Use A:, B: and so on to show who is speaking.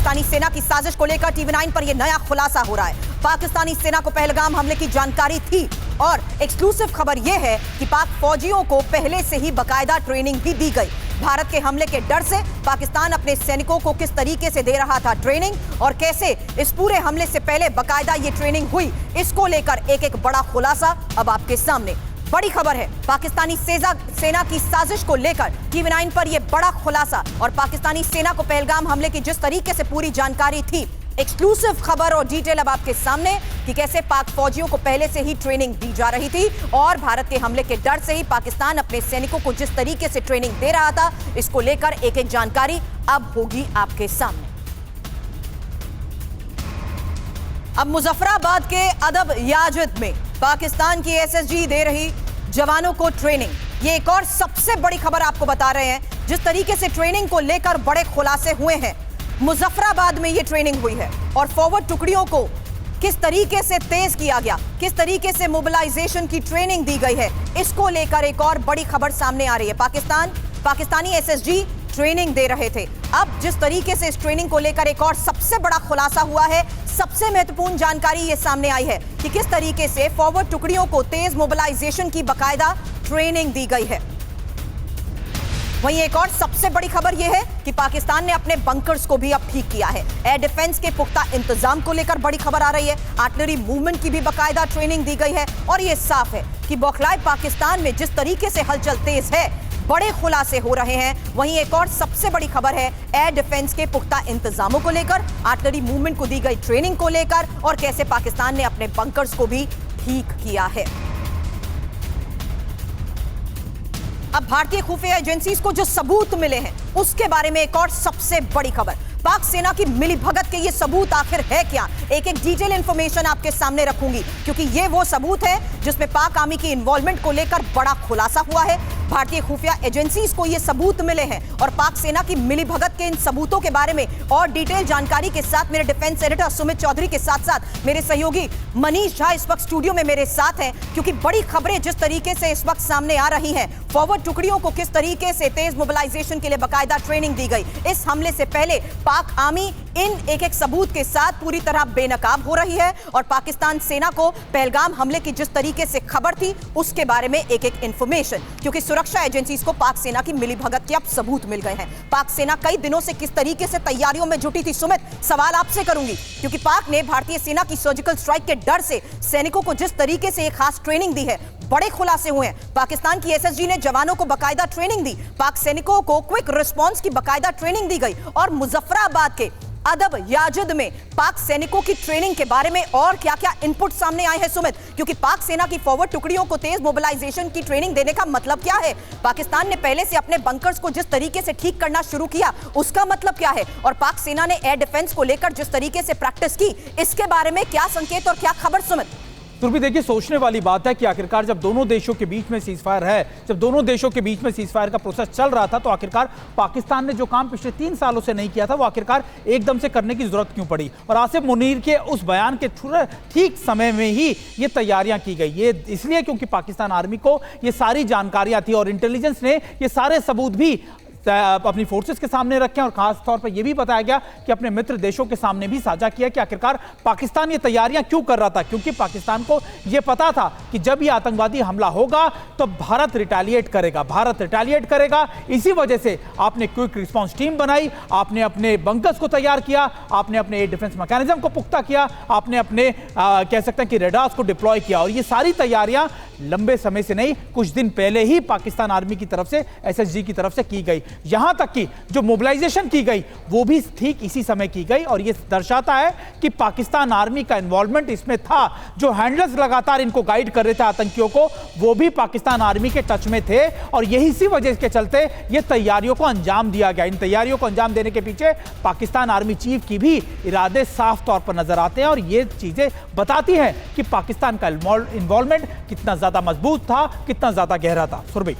A: पाकिस्तानी सेना की साजिश को लेकर टीवी9 पर यह नया खुलासा हो रहा है। पाकिस्तानी सेना को पहलगाम हमले की जानकारी थी और एक्सक्लूसिव खबर यह है कि पाक फौजियों को पहले से ही बाकायदा ट्रेनिंग भी दी गई। भारत के हमले के डर से पाकिस्तान अपने सैनिकों को किस तरीके से दे रहा था ट्रेनिंग और कैसे इस पूरे हमले से पहले बाकायदा ये ट्रेनिंग हुई, इसको लेकर एक एक बड़ा खुलासा अब आपके सामने। बड़ी खबर है, पाकिस्तानी सेना की साजिश को लेकर टीवी9 पर यह बड़ा खुलासा और पाकिस्तानी सेना को पहलगाम हमले की जिस तरीके से पूरी जानकारी थी, एक्सक्लूसिव खबर और डिटेल अब आपके सामने कि कैसे पाक फौजियों को पहले से ही ट्रेनिंग दी जा रही थी और भारत के हमले के डर से ही पाकिस्तान अपने सैनिकों को जिस तरीके से ट्रेनिंग दे रहा था, इसको लेकर एक एक जानकारी अब होगी आपके सामने। अब मुजफ्फराबाद के अदब याजिद में पाकिस्तान की एसएसजी दे रही जवानों को ट्रेनिंग, ये एक और सबसे बड़ी खबर आपको बता रहे हैं। जिस तरीके से ट्रेनिंग को लेकर बड़े खुलासे हुए हैं, मुजफ्फराबाद में ये ट्रेनिंग हुई है और फॉरवर्ड टुकड़ियों को किस तरीके से तेज किया गया, किस तरीके से मोबिलाइजेशन की ट्रेनिंग दी गई है, इसको लेकर एक और बड़ी खबर सामने आ रही है। पाकिस्तानी एसएसजी ट्रेनिंग दे रहे थे। अब जिस तरीके से इस ट्रेनिंग को लेकर एक और सबसे बड़ा खुलासा हुआ है, सबसे महत्वपूर्ण जानकारी ये सामने आई है कि किस तरीके से फॉरवर्ड टुकड़ियों को तेज मोबिलाइजेशन की बाकायदा ट्रेनिंग दी गई है। वहीं एक और सबसे बड़ी खबर यह है कि पाकिस्तान ने अपने बंकर्स को भी अब ठीक किया है। एयर डिफेंस के पुख्ता इंतजाम को लेकर बड़ी खबर आ रही है। आर्टिलरी मूवमेंट की भी बाकायदा ट्रेनिंग दी गई है और यह साफ है कि बौखलाए पाकिस्तान में जिस तरीके से हलचल तेज है, बड़े खुलासे हो रहे हैं। वहीं एक और सबसे बड़ी खबर है एयर डिफेंस के पुख्ता इंतजामों को लेकर, आर्टिलरी मूवमेंट को दी गई ट्रेनिंग को लेकर और कैसे पाकिस्तान ने अपने बंकर्स को भी ठीक किया है। अब भारतीय खुफिया एजेंसीज को जो सबूत मिले हैं, उसके बारे में एक और सबसे बड़ी खबर। पाक सेना की मिलीभगत के ये सबूत आखिर है क्या, एक एक डिटेल इंफॉर्मेशन आपके सामने रखूंगी, क्योंकि ये वो सबूत है जिसमें पाक आर्मी की इन्वॉल्वमेंट को लेकर बड़ा खुलासा हुआ है। भारतीय खुफिया एजेंसीज को ये सबूत मिले हैं और पाक सेना की मिलीभगत के इन सबूतों के बारे में और डिटेल जानकारी के साथ मेरे डिफेंस एडिटर सुमित चौधरी के साथ साथ मेरे सहयोगी मनीष झा इस वक्त स्टूडियो में मेरे साथ हैं, क्योंकि बड़ी खबरें जिस तरीके से इस वक्त सामने आ रही हैं, फॉरवर्ड टुकड़ियों को किस तरीके से तेज मोबिलाइजेशन के लिए बाकायदा ट्रेनिंग दी गई, इस हमले से पहले पाक आर्मी इन एक एक सबूत के साथ पूरी तरह बेनकाब हो रही है और पाकिस्तान सेना को पहलगाम हमले की जिस तरीके से खबर थी, उसके बारे में एक एक इंफॉर्मेशन, क्योंकि सुरक्षा एजेंसीज को पाक सेना की मिलीभगत के अब सबूत मिल गए हैं। पाक सेना कई दिनों से किस तरीके से तैयारियों में जुटी थी, सुमित सवाल आपसे करूंगी, क्योंकि पाक ने भारतीय सेना की सर्जिकल स्ट्राइक के डर से सैनिकों को जिस तरीके से एक खास ट्रेनिंग दी है, बड़े खुलासे हुए हैं। पाकिस्तान की एसएसजी ने जवानों को बाकायदा ट्रेनिंग दी, पाक सैनिकों को क्विक रिस्पांस की बाकायदा ट्रेनिंग दी गई और मुजफ्फराबाद के अदब याजिद में पाक सैनिकों की ट्रेनिंग के बारे में और क्या-क्या इनपुट सामने आए हैं सुमित, क्योंकि पाक सेना की फॉरवर्ड टुकड़ियों को तेज मोबिलाइजेशन की ट्रेनिंग देने का मतलब क्या है, पाकिस्तान ने पहले से अपने बंकर्स को जिस तरीके से ठीक करना शुरू किया उसका मतलब क्या है, और पाक सेना ने एयर डिफेंस को लेकर जिस तरीके से प्रैक्टिस की, इसके बारे में क्या संकेत और क्या खबर सुमित?
B: सुरभि, देखिए सोचने वाली बात है कि आखिरकार जब दोनों देशों के बीच में सीजफायर है, जब दोनों देशों के बीच में सीजफायर का प्रोसेस चल रहा था, तो आखिरकार पाकिस्तान ने जो काम पिछले 3 सालों से नहीं किया था, वो आखिरकार एकदम से करने की जरूरत क्यों पड़ी। और आसिफ मुनीर के उस बयान के ठीक समय में ही ये तैयारियां की गई। ये इसलिए क्योंकि पाकिस्तान आर्मी को ये सारी जानकारियां थी और इंटेलिजेंस ने ये सारे सबूत भी अपनी फोर्सेस के सामने रखे और खास तौर पर यह भी बताया गया कि अपने मित्र देशों के सामने भी साझा किया कि आखिरकार पाकिस्तान ये तैयारियां क्यों कर रहा था, क्योंकि पाकिस्तान को यह पता था कि जब ये आतंकवादी हमला होगा तो भारत रिटेलिएट करेगा। इसी वजह से आपने क्विक रिस्पांस टीम बनाई, आपने अपने बंकर्स को तैयार किया, आपने अपने एयर डिफेंस मैकेनिज्म को पुख्ता किया, आपने अपने कह सकते हैं कि रेडार्स को डिप्लॉय किया और ये सारी तैयारियां लंबे समय से नहीं, कुछ दिन पहले ही पाकिस्तान आर्मी की तरफ से, एसएसजी की तरफ से की गई। यहां तक कि जो मोबिलाइजेशन की गई वो भी ठीक इसी समय की गई और यह दर्शाता है कि पाकिस्तान आर्मी का इन्वॉल्वमेंट इसमें था। जो हैंडलर्स लगातार इनको गाइड कर रहे थे आतंकियों को, वो भी पाकिस्तान आर्मी के टच में थे और यही इसी वजह के चलते ये तैयारियों को अंजाम दिया गया। इन तैयारियों को अंजाम देने के पीछे पाकिस्तान आर्मी चीफ की भी इरादे साफ तौर पर नजर आते हैं और ये चीजें बताती हैं कि पाकिस्तान का इन्वॉल्वमेंट कितना ज्यादा मजबूत था, कितना ज्यादा गहरा था। सुरभि।